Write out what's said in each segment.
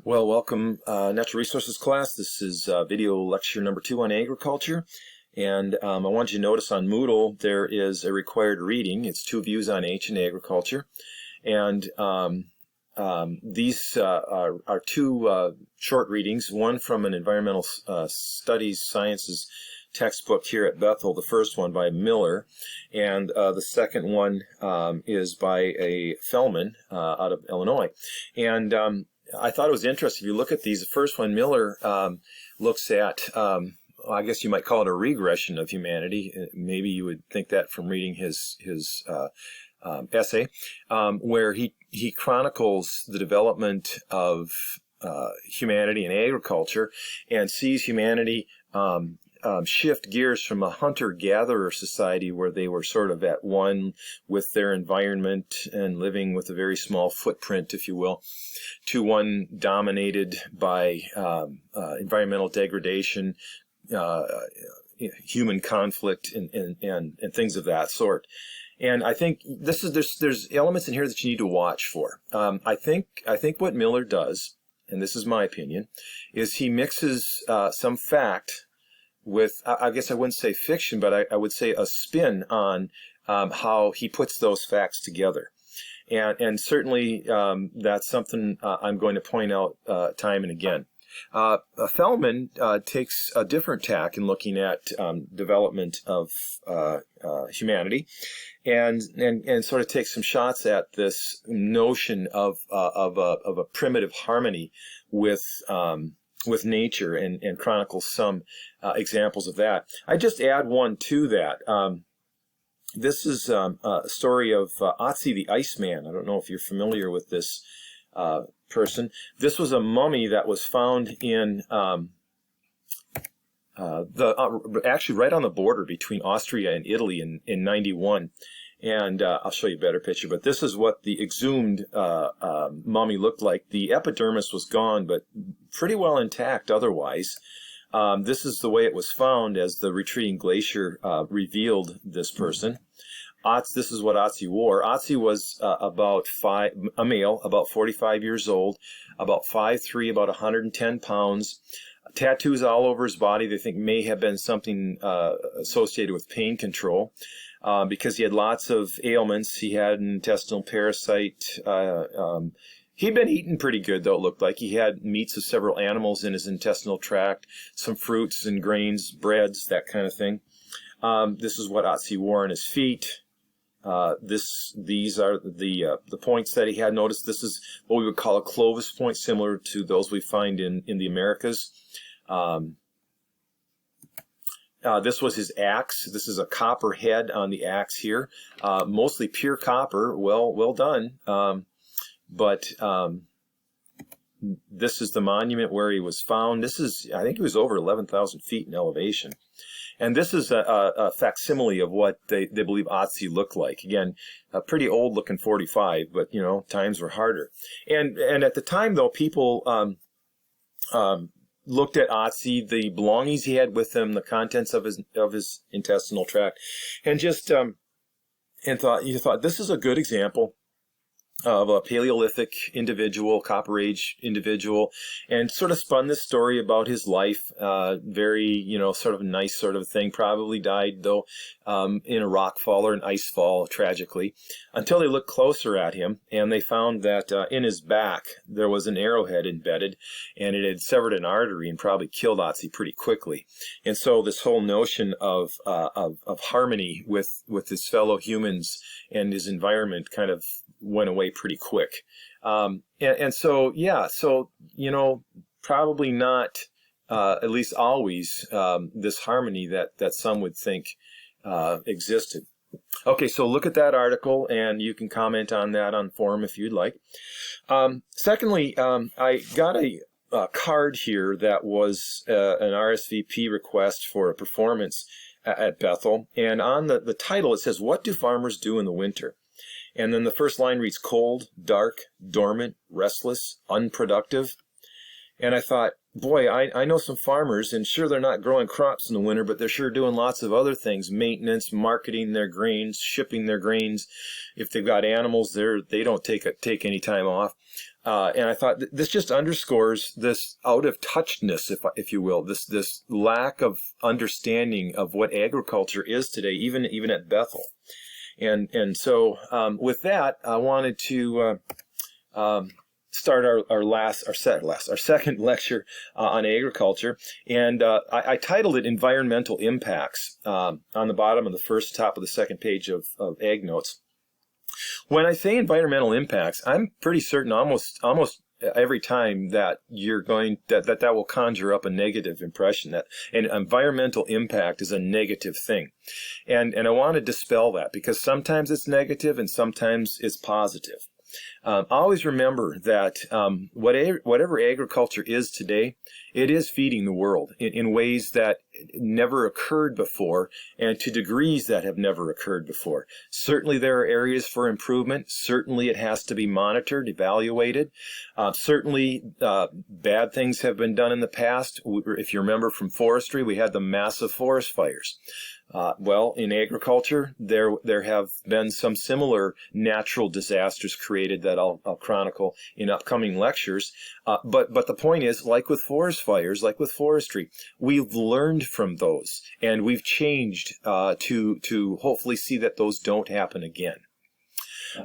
Well, welcome, Natural Resources class. This is video lecture number 2 on agriculture. And I want you to notice on Moodle there is a required reading. It's 2 views on H in agriculture. And these are 2 short readings, one from an environmental studies sciences textbook here at Bethel, the first one by Miller, and the second one is by a Fellman out of Illinois. And I thought it was interesting. If you look at these, the first one, Miller looks at, I guess you might call it a regression of humanity. Maybe you would think that from reading his essay, where he chronicles the development of humanity and agriculture and sees humanity shift gears from a hunter-gatherer society where they were sort of at one with their environment and living with a very small footprint, if you will, to one dominated by environmental degradation, human conflict, and things of that sort. And I think there's elements in here that you need to watch for. I think what Miller does, and this is my opinion, is he mixes some fact with, I guess I wouldn't say fiction, but I would say a spin on how he puts those facts together. And certainly that's something I'm going to point out time and again. Fellman takes a different tack in looking at development of humanity, and sort of takes some shots at this notion of a primitive harmony with nature, and chronicles some examples of that. I just add one to that. This is a story of Otzi the Iceman. I don't know if you're familiar with this person. This was a mummy that was found in actually right on the border between Austria and Italy in 91. And I'll show you a better picture, but this is what the exhumed mummy looked like. The epidermis was gone, but pretty well intact otherwise. This is the way it was found as the retreating glacier revealed this person. This is what Otzi wore. Otzi was a male, about 45 years old, about 5'3", about 110 pounds. Tattoos all over his body they think may have been something associated with pain control. Because he had lots of ailments. He had an intestinal parasite. He'd been eating pretty good, though, it looked like. He had meats of several animals in his intestinal tract, some fruits and grains, breads, that kind of thing. This is what Otzi wore on his feet. These are the points that he had. Notice this is what we would call a Clovis point, similar to those we find in the Americas. This was his axe. This is a copper head on the axe here, mostly pure copper. Well done. But this is the monument where he was found. I think he was over 11,000 feet in elevation. And this is a facsimile of what they believe Otzi looked like. Again, a pretty old looking 45, but times were harder. And at the time though, people looked at Otzi, the belongings he had with him, the contents of his intestinal tract, and just thought this is a good example of a Paleolithic individual, Copper Age individual, and sort of spun this story about his life. Very, sort of nice sort of thing. Probably died, though, in a rock fall or an ice fall, tragically, until they looked closer at him, and they found that in his back there was an arrowhead embedded, and it had severed an artery and probably killed Otzi pretty quickly. And so this whole notion of harmony with his fellow humans and his environment kind of went away pretty quick. So probably not, at least always, this harmony that some would think existed. Okay, so look at that article, and you can comment on that on forum if you'd like. Secondly, I got a card here that was an RSVP request for a performance at Bethel, and on the title it says, "What do farmers do in the winter?" And then the first line reads, "Cold, dark, dormant, restless, unproductive." And I thought, boy, I know some farmers, and sure, they're not growing crops in the winter, but they're sure doing lots of other things: maintenance, marketing their grains, shipping their grains. If they've got animals, they don't take any time off. And I thought this just underscores this out of touchness, if you will, this lack of understanding of what agriculture is today, even at Bethel. And so with that, I wanted to start our second lecture on agriculture, and I titled it "Environmental Impacts" on the bottom of the top of the second page of Ag Notes. When I say environmental impacts, I'm pretty certain almost every time that you're going that will conjure up a negative impression, that an environmental impact is a negative thing, and I want to dispel that, because sometimes it's negative and sometimes it's positive. Always remember that whatever agriculture is today, it is feeding the world in ways that never occurred before, and to degrees that have never occurred before. Certainly there are areas for improvement. Certainly it has to be monitored, evaluated. Certainly bad things have been done in the past. If you remember from forestry, we had the massive forest fires. Well, in agriculture, there have been some similar natural disasters created that I'll chronicle in upcoming lectures. But the point is, like with forest fires, like with forestry, we've learned from those, and we've changed to hopefully see that those don't happen again.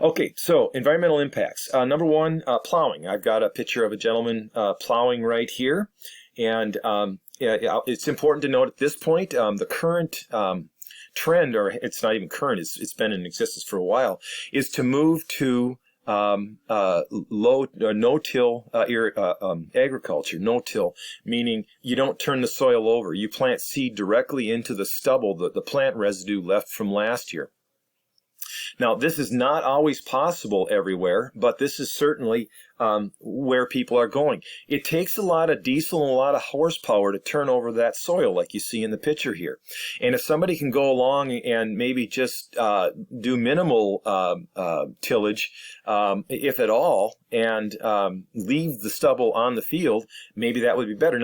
Okay, so environmental impacts. Number one, plowing. I've got a picture of a gentleman plowing right here, and it's important to note at this point, the current trend, or it's not even current, it's been in existence for a while, is to move to no-till agriculture. No-till, meaning you don't turn the soil over. You plant seed directly into the stubble, the plant residue left from last year. Now, this is not always possible everywhere, but this is certainly where people are going. It takes a lot of diesel and a lot of horsepower to turn over that soil, like you see in the picture here. And if somebody can go along and maybe just do minimal tillage, if at all, and leave the stubble on the field, maybe that would be better.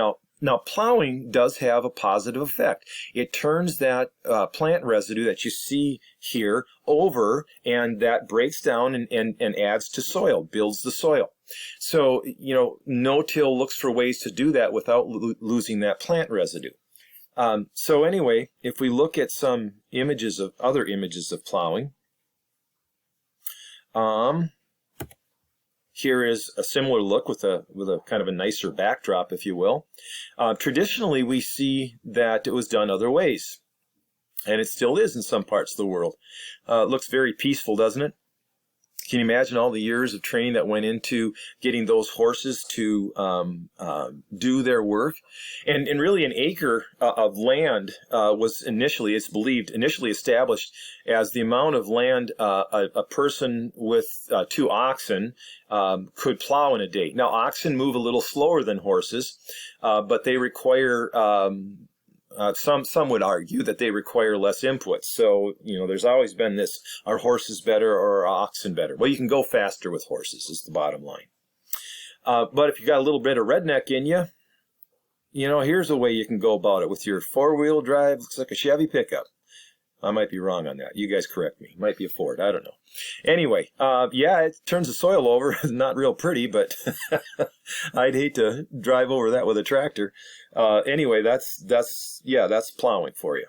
Now, plowing does have a positive effect. It turns that plant residue that you see here over, and that breaks down and adds to soil, builds the soil. So, no-till looks for ways to do that without losing that plant residue. So anyway, if we look at some other images of plowing, here is a similar look with a kind of a nicer backdrop, if you will. Traditionally, we see that it was done other ways, and it still is in some parts of the world. It looks very peaceful, doesn't it? Can you imagine all the years of training that went into getting those horses to do their work? And really an acre of land was it's believed, initially established as the amount of land a person with 2 oxen could plow in a day. Now, oxen move a little slower than horses, but they require... some would argue that they require less input. So, there's always been this, are horses better or are oxen better? Well, you can go faster with horses, is the bottom line. But if you got a little bit of redneck in you, here's a way you can go about it with your 4-wheel drive. Looks like a Chevy pickup. I might be wrong on that. You guys correct me. Might be a Ford. I don't know. Anyway, yeah, it turns the soil over. Not real pretty, but I'd hate to drive over that with a tractor. Anyway, that's plowing for you.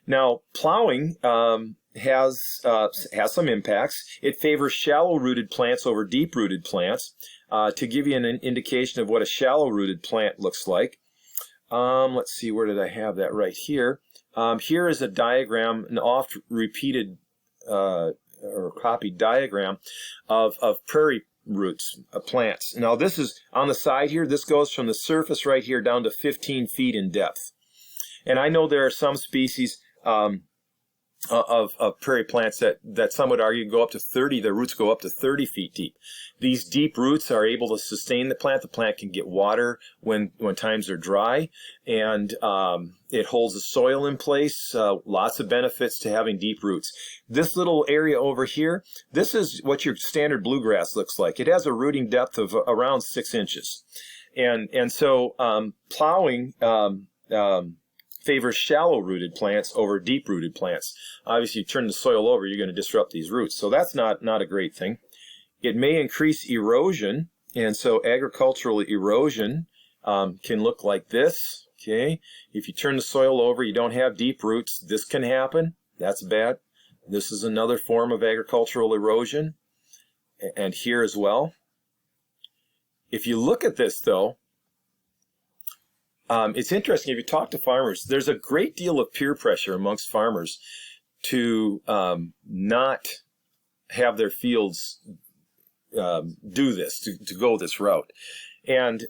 Now, plowing has some impacts. It favors shallow-rooted plants over deep-rooted plants. To give you an indication of what a shallow-rooted plant looks like, let's see, where did I have that? Right here. Here is a diagram, an oft-repeated or copied diagram of prairie roots, plants. Now, this is on the side here. This goes from the surface right here down to 15 feet in depth. And I know there are some species of prairie plants that some would argue go up to 30, their roots go up to 30 feet deep. These deep roots are able to sustain the plant. The plant can get water when times are dry, and it holds the soil in place. Lots of benefits to having deep roots. This little area over here, this is what your standard bluegrass looks like. It has a rooting depth of around 6 inches. And so plowing favors shallow-rooted plants over deep-rooted plants. Obviously, you turn the soil over, you're going to disrupt these roots. So that's not a great thing. It may increase erosion And so agricultural erosion can look like this. Okay, if you turn the soil over, you don't have deep roots, this can happen. That's bad. This is another form of agricultural erosion, and here as well. If you look at this, though, it's interesting. If you talk to farmers, there's a great deal of peer pressure amongst farmers to not have their fields do this, to go this route. And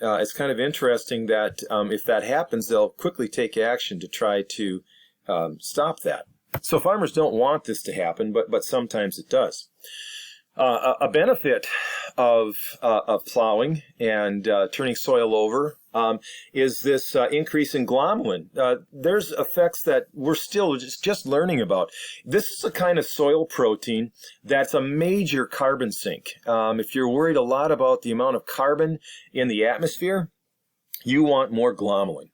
it's kind of interesting that if that happens, they'll quickly take action to try to stop that. So farmers don't want this to happen, but sometimes it does. A benefit of plowing and turning soil over is this increase in glomalin. There's effects that we're still just learning about. This is a kind of soil protein that's a major carbon sink. If you're worried a lot about the amount of carbon in the atmosphere, you want more glomalin.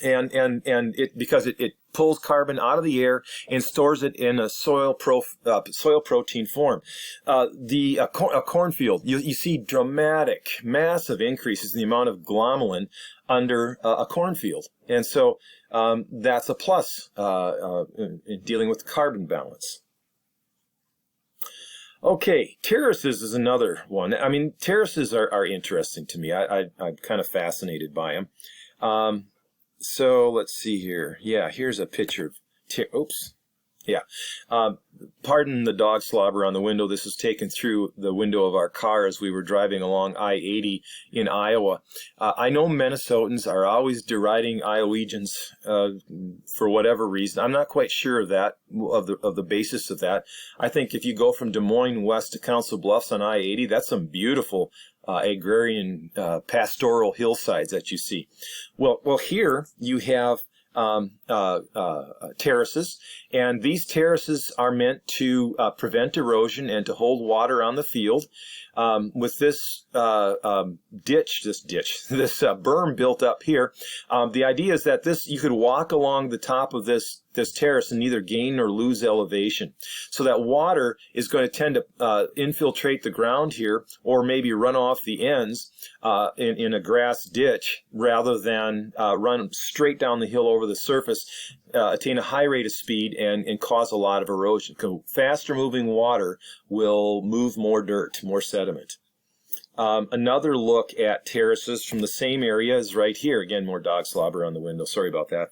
And it, because it pulls carbon out of the air and stores it in a soil protein form. A cornfield, you see dramatic, massive increases in the amount of glomalin under a cornfield. And so that's a plus in dealing with carbon balance. Okay, terraces is another one. I mean, terraces are interesting to me. I'm kind of fascinated by them. So let's see here. Yeah, here's a picture of oops. Yeah. Pardon the dog slobber on the window. This was taken through the window of our car as we were driving along I-80 in Iowa. I know Minnesotans are always deriding Iowans for whatever reason. I'm not quite sure of that, of the basis of that. I think if you go from Des Moines west to Council Bluffs on I-80, that's some beautiful agrarian pastoral hillsides that you see. Well, here you have terraces, and these terraces are meant to prevent erosion and to hold water on the field. With this berm built up here, the idea is that you could walk along the top of this terrace and neither gain nor lose elevation. So that water is going to tend to infiltrate the ground here, or maybe run off the ends in a grass ditch, rather than run straight down the hill over the surface, attain a high rate of speed, and cause a lot of erosion. Faster moving water will move more dirt, more sediment. Another look at terraces from the same area is right here. Again, more dog slobber on the window. Sorry about that.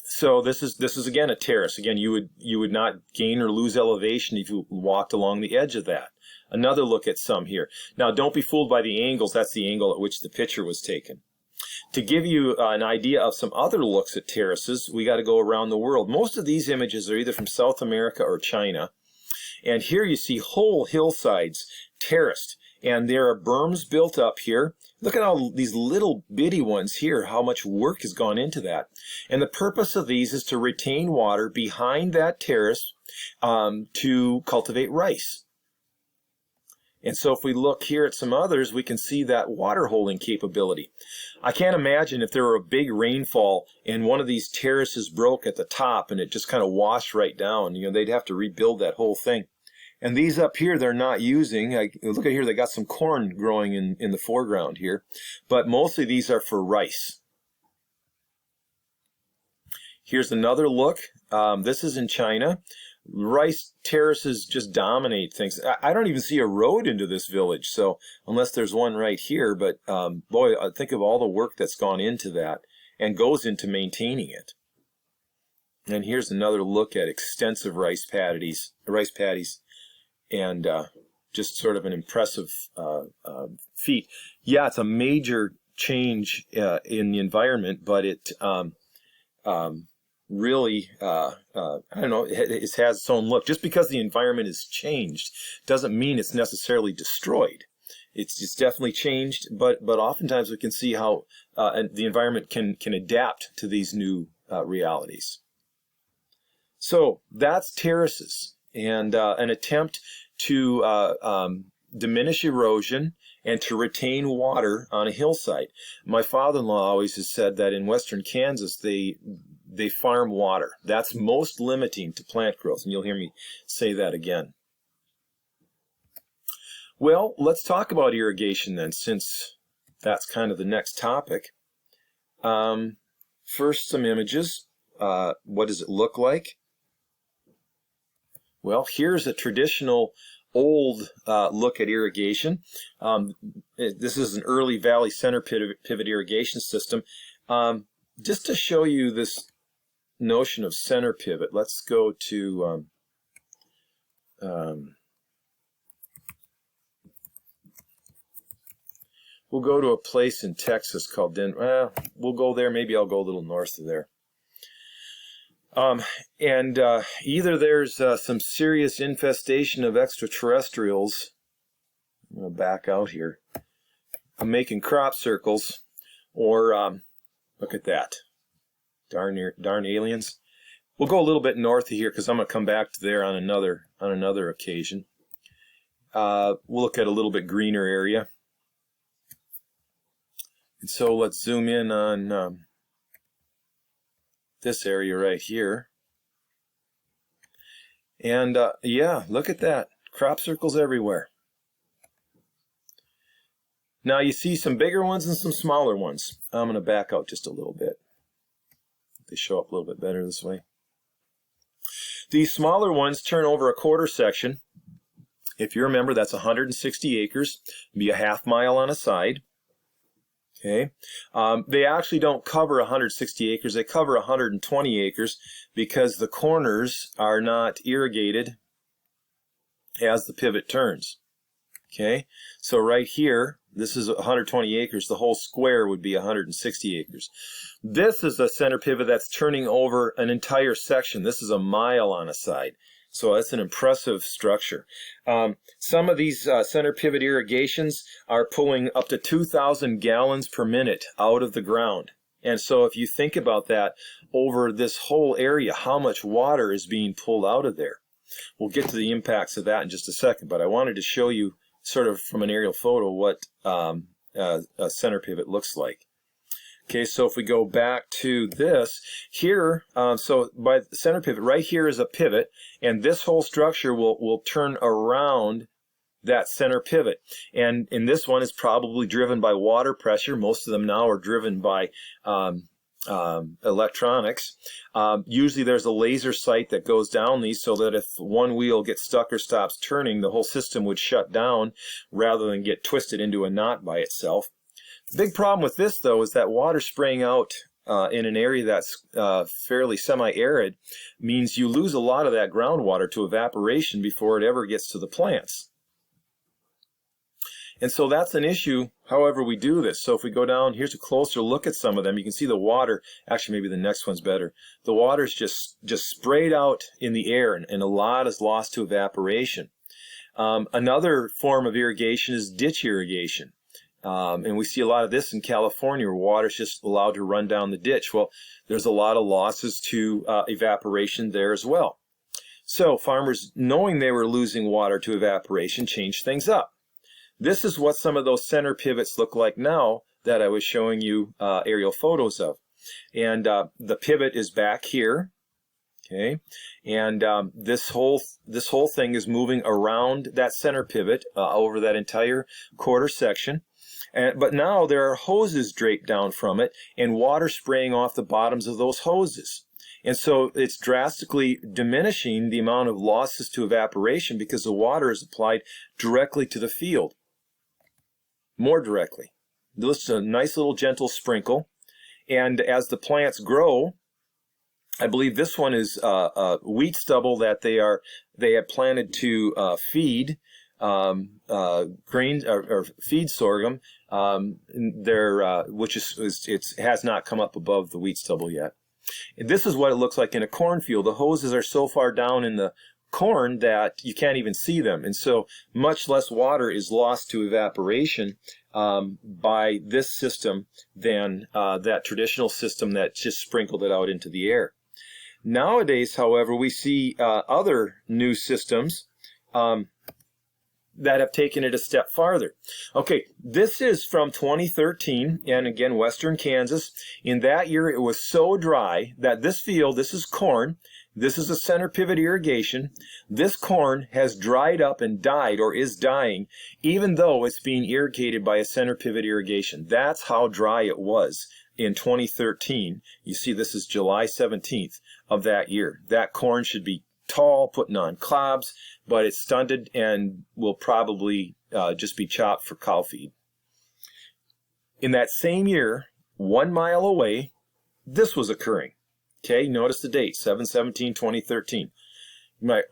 So this is again a terrace. Again, you would not gain or lose elevation if you walked along the edge of that. Another look at some here. Now, don't be fooled by the angles. That's the angle at which the picture was taken. To give you an idea of some other looks at terraces, we got to go around the world. Most of these images are either from South America or China. And here you see whole hillsides terraced, and there are berms built up here. Look at all these little bitty ones here, how much work has gone into that. And the purpose of these is to retain water behind that terrace to cultivate rice. And so if we look here at some others, we can see that water holding capability. I can't imagine if there were a big rainfall and one of these terraces broke at the top and it just kind of washed right down. You know, they'd have to rebuild that whole thing. And these up here, they're not using. Look at here, they got some corn growing in the foreground here. But mostly these are for rice. Here's another look. This is in China. Rice terraces just dominate things. I don't even see a road into this village, so unless there's one right here. But boy, I think of all the work that's gone into that and goes into maintaining it. And here's another look at extensive rice paddies, and just sort of an impressive feat. Yeah, it's a major change in the environment, but it really, I don't know, it has its own look. Just because the environment has changed doesn't mean it's necessarily destroyed. It's definitely changed, but oftentimes we can see how the environment can adapt to these new realities. So that's terraces, and an attempt to diminish erosion and to retain water on a hillside. My father-in-law always has said that in western Kansas they farm water. That's most limiting to plant growth, and you'll hear me say that again. Well, let's talk about irrigation then, since that's kind of the next topic. First, some images. What does it look like? Well, here's a traditional old look at irrigation. This is an early valley center pivot irrigation system. Just to show you this notion of center pivot, let's go to we'll go to a place in Texas called Denver. We'll go there. Maybe I'll go a little north of there. Either there's some serious infestation of extraterrestrials. I'm going to back out here. I'm making crop circles, or look at that. Darn aliens. We'll go a little bit north of here because I'm going to come back to there on another occasion. We'll look at a little bit greener area. And so let's zoom in on this area right here. And yeah, look at that. Crop circles everywhere. Now you see some bigger ones and some smaller ones. I'm going to back out just a little bit. They show up a little bit better this way. These smaller ones turn over a quarter section. If you remember, that's 160 acres. Be a half mile on a side. Okay. They actually don't cover 160 acres. They cover 120 acres because the corners are not irrigated as the pivot turns. Okay. So right here, this is 120 acres. The whole square would be 160 acres. This is a center pivot that's turning over an entire section. This is a mile on a side. So that's an impressive structure. Some of these center pivot irrigations are pulling up to 2,000 gallons per minute out of the ground. And so if you think about that over this whole area, how much water is being pulled out of there. We'll get to the impacts of that in just a second, but I wanted to show you sort of from an aerial photo what a center pivot looks like. Okay, so if we go back to this, here, so by the center pivot, right here is a pivot, and this whole structure will turn around that center pivot. And in this one is probably driven by water pressure. Most of them now are driven by electronics. Usually there's a laser sight that goes down these so that if one wheel gets stuck or stops turning, the whole system would shut down rather than get twisted into a knot by itself. The big problem with this, though, is that water spraying out in an area that's fairly semi-arid means you lose a lot of that groundwater to evaporation before it ever gets to the plants. And so that's an issue however we do this. So if we go down, here's a closer look at some of them. You can see the water, actually maybe the next one's better. The water's just sprayed out in the air and a lot is lost to evaporation. Another form of irrigation is ditch irrigation. And we see a lot of this in California where water is just allowed to run down the ditch. Well, there's a lot of losses to evaporation there as well. So farmers, knowing they were losing water to evaporation, changed things up. This is what some of those center pivots look like now that I was showing you aerial photos of. And the pivot is back here. Okay, and this whole thing is moving around that center pivot over that entire quarter section. But now there are hoses draped down from it and water spraying off the bottoms of those hoses. And so it's drastically diminishing the amount of losses to evaporation because the water is applied directly to the field. More directly. This is a nice little gentle sprinkle. And as the plants grow, I believe this one is wheat stubble that they have planted to feed grain or feed sorghum, which has not come up above the wheat stubble yet. And this is what it looks like in a cornfield. The hoses are so far down in the corn that you can't even see them, and so much less water is lost to evaporation by this system than that traditional system that just sprinkled it out into the air. Nowadays, however, we see other new systems that have taken it a step farther. Okay, this is from 2013, and again, western Kansas. In that year, it was so dry that this field, this is corn, This is a center pivot irrigation. This corn has dried up and died or is dying, even though it's being irrigated by a center pivot irrigation. That's how dry it was in 2013. You see, this is July 17th of that year. That corn should be tall, putting on cobs, but it's stunted and will probably just be chopped for cow feed. In that same year, 1 mile away, this was occurring. Okay, notice the date, 7/17/2013.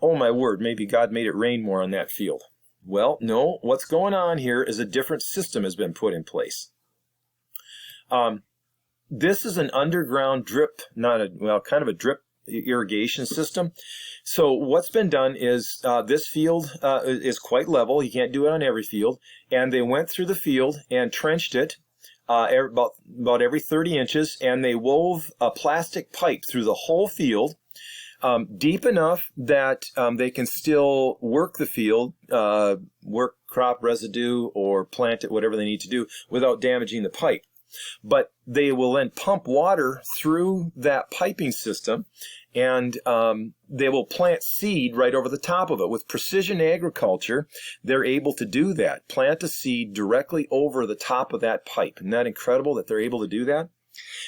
Oh my word, maybe God made it rain more on that field. Well, no, what's going on here is a different system has been put in place. This is an underground drip, kind of a drip irrigation system. So what's been done is this field is quite level. You can't do it on every field. And they went through the field and trenched it about every 30 inches, and they wove a plastic pipe through the whole field, deep enough that they can still work the field, work crop residue or plant it, whatever they need to do, without damaging the pipe. But they will then pump water through that piping system, and they will plant seed right over the top of it. With precision agriculture, they're able to do that. Plant a seed directly over the top of that pipe. Isn't that incredible that they're able to do that?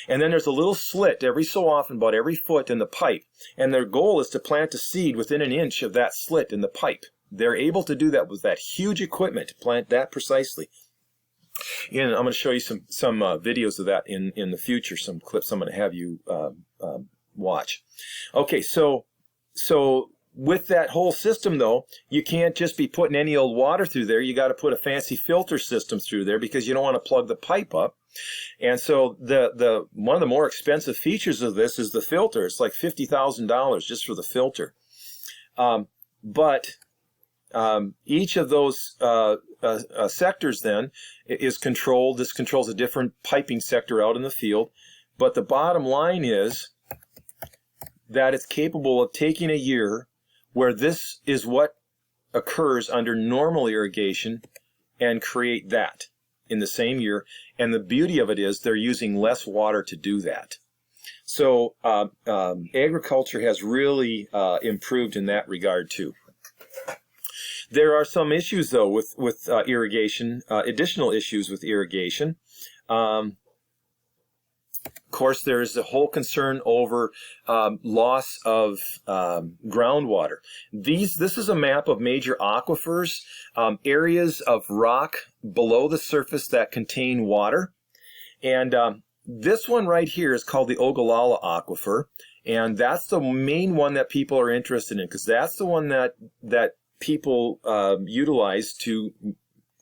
And then there's a little slit every so often, about every foot in the pipe. And their goal is to plant a seed within an inch of that slit in the pipe. They're able to do that with that huge equipment, to plant that precisely. And I'm going to show you some videos of that in the future, some clips I'm going to have you watch. Okay, so with that whole system, though, you can't just be putting any old water through there. You got to put a fancy filter system through there because you don't want to plug the pipe up. And so the one of the more expensive features of this is the filter. It's like $50,000 just for the filter. But each of those sectors then is controlled. This controls a different piping sector out in the field. But the bottom line is that it's capable of taking a year where this is what occurs under normal irrigation and create that in the same year. And the beauty of it is they're using less water to do that. So agriculture has really improved in that regard too. There are some issues, though, with irrigation, additional issues with irrigation. Of course, there is a whole concern over loss of groundwater. This is a map of major aquifers, areas of rock below the surface that contain water. And this one right here is called the Ogallala Aquifer. And that's the main one that people are interested in, because that's the one that people utilize to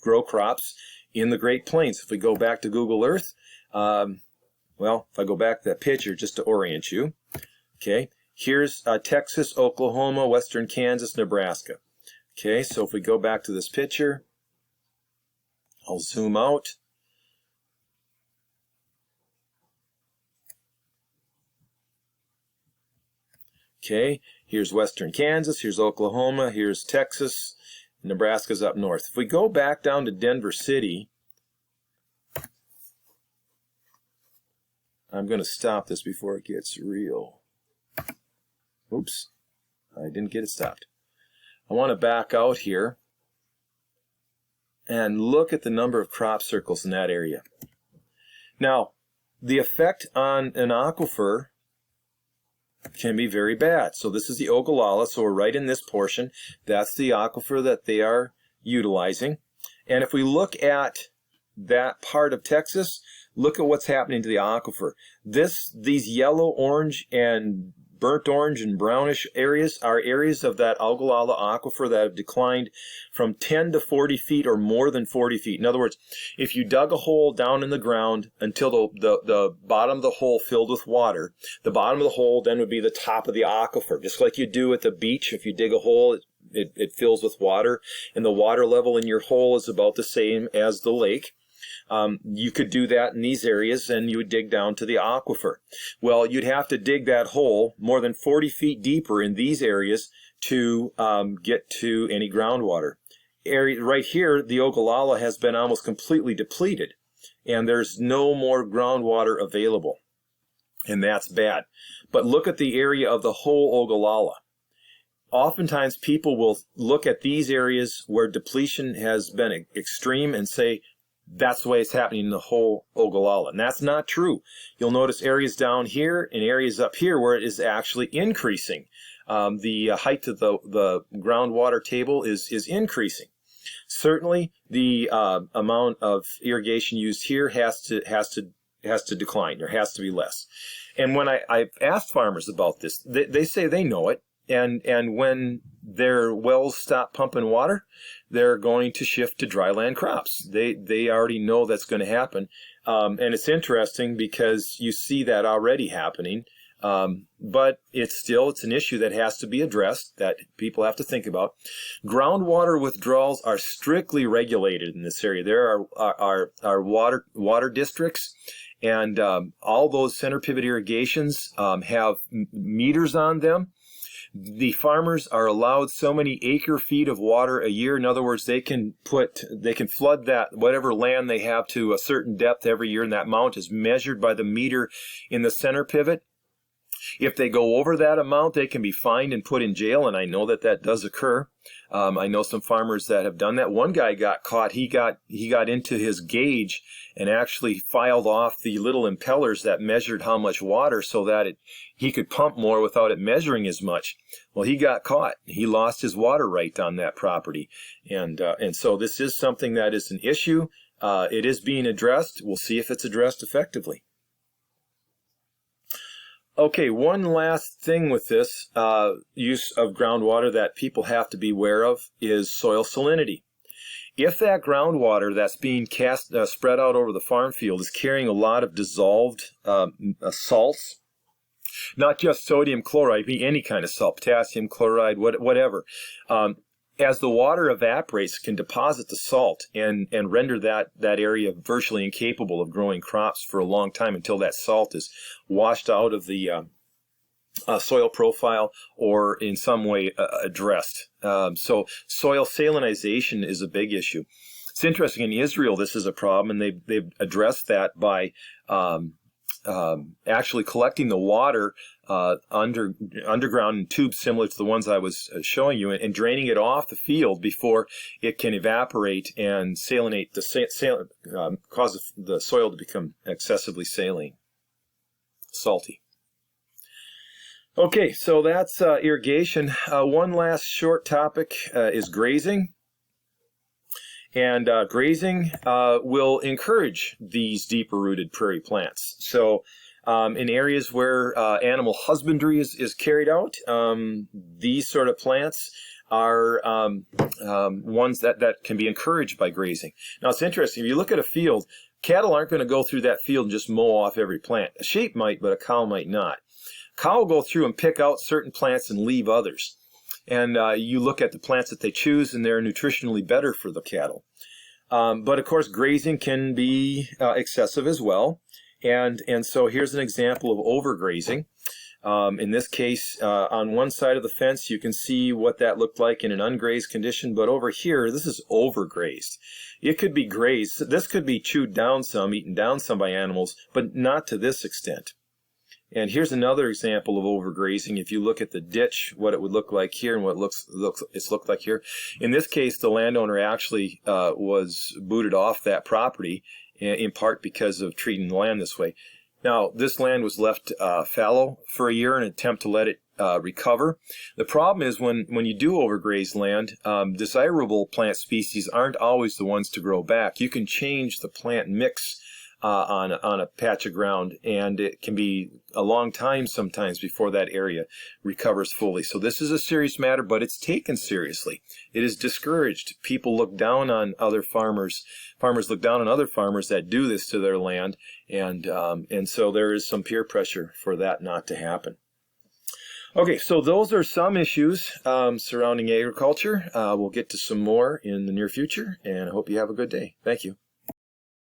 grow crops in the Great Plains. If we go back to Google Earth, well, if I go back to that picture just to orient you, okay, here's Texas, Oklahoma, western Kansas, Nebraska. Okay, so if we go back to this picture, I'll zoom out. Okay, here's western Kansas, here's Oklahoma, here's Texas, Nebraska's up north. If we go back down to Denver City, I'm going to stop this before it gets real. Oops, I didn't get it stopped. I want to back out here and look at the number of crop circles in that area. Now, the effect on an aquifer can be very bad. So this is the Ogallala, so we're right in this portion. That's the aquifer that they are utilizing. And if we look at that part of Texas, look at what's happening to the aquifer. These yellow, orange, and burnt orange and brownish areas are areas of that Ogallala aquifer that have declined from 10 to 40 feet or more than 40 feet. In other words, if you dug a hole down in the ground until the bottom of the hole filled with water, the bottom of the hole then would be the top of the aquifer. Just like you do at the beach, if you dig a hole, it fills with water, and the water level in your hole is about the same as the lake. You could do that in these areas, and you would dig down to the aquifer. Well, you'd have to dig that hole more than 40 feet deeper in these areas to get to any groundwater. Right here, the Ogallala has been almost completely depleted, and there's no more groundwater available. and that's bad. But look at the area of the whole Ogallala. Oftentimes people will look at these areas where depletion has been extreme and say, that's the way it's happening in the whole Ogallala. And that's not true. You'll notice areas down here and areas up here where it is actually increasing. The height of the groundwater table is increasing. Certainly, the amount of irrigation used here has to decline. There has to be less. And when I've asked farmers about this, they say they know it. And when their wells stop pumping water, they're going to shift to dryland crops. They already know that's going to happen. And it's interesting because you see that already happening. But it's an issue that has to be addressed, that people have to think about. Groundwater withdrawals are strictly regulated in this area. There are water districts, and all those center pivot irrigations have meters on them. The farmers are allowed so many acre feet of water a year. In other words, they can flood that whatever land they have to a certain depth every year, and that amount is measured by the meter in the center pivot. If they go over that amount, they can be fined and put in jail, and I know that does occur. I know some farmers that have done that. One guy got caught. He got into his gauge and actually filed off the little impellers that measured how much water so that he could pump more without it measuring as much. Well, he got caught. He lost his water right on that property. And so this is something that is an issue. It is being addressed. We'll see if it's addressed effectively. Okay, one last thing with this use of groundwater that people have to be aware of is soil salinity. If that groundwater that's being spread out over the farm field is carrying a lot of dissolved salts, not just sodium chloride, be any kind of salt, potassium chloride, whatever, as the water evaporates, it can deposit the salt and render that area virtually incapable of growing crops for a long time until that salt is washed out of the soil profile or in some way addressed. So soil salinization is a big issue. It's interesting, in Israel this is a problem, and they've addressed that by actually collecting the water underground in tubes similar to the ones I was showing you, and draining it off the field before it can evaporate and salinate cause the soil to become excessively saline, salty. Okay, so that's irrigation. One last short topic is grazing. And grazing will encourage these deeper-rooted prairie plants. So in areas where animal husbandry is carried out, these sort of plants are ones that can be encouraged by grazing. Now, it's interesting. If you look at a field, cattle aren't going to go through that field and just mow off every plant. A sheep might, but a cow might not. Cow will go through and pick out certain plants and leave others. And you look at the plants that they choose, and they're nutritionally better for the cattle. But of course, grazing can be excessive as well. And so here's an example of overgrazing. In this case, on one side of the fence, you can see what that looked like in an ungrazed condition. But over here, this is overgrazed. It could be grazed. This could be chewed down some, eaten down some by animals, but not to this extent. And here's another example of overgrazing. If you look at the ditch, what it would look like here and what it's looked like here. In this case, the landowner actually was booted off that property, in part because of treating the land this way. Now, this land was left fallow for a year in an attempt to let it recover. The problem is when you do overgraze land, desirable plant species aren't always the ones to grow back. You can change the plant mix on a patch of ground, and it can be a long time sometimes before that area recovers fully. So this is a serious matter, but it's taken seriously. It is discouraged. People look down on other farmers. Farmers look down on other farmers that do this to their land, and so there is some peer pressure for that not to happen. Okay, so those are some issues surrounding agriculture. We'll get to some more in the near future, and I hope you have a good day. Thank you.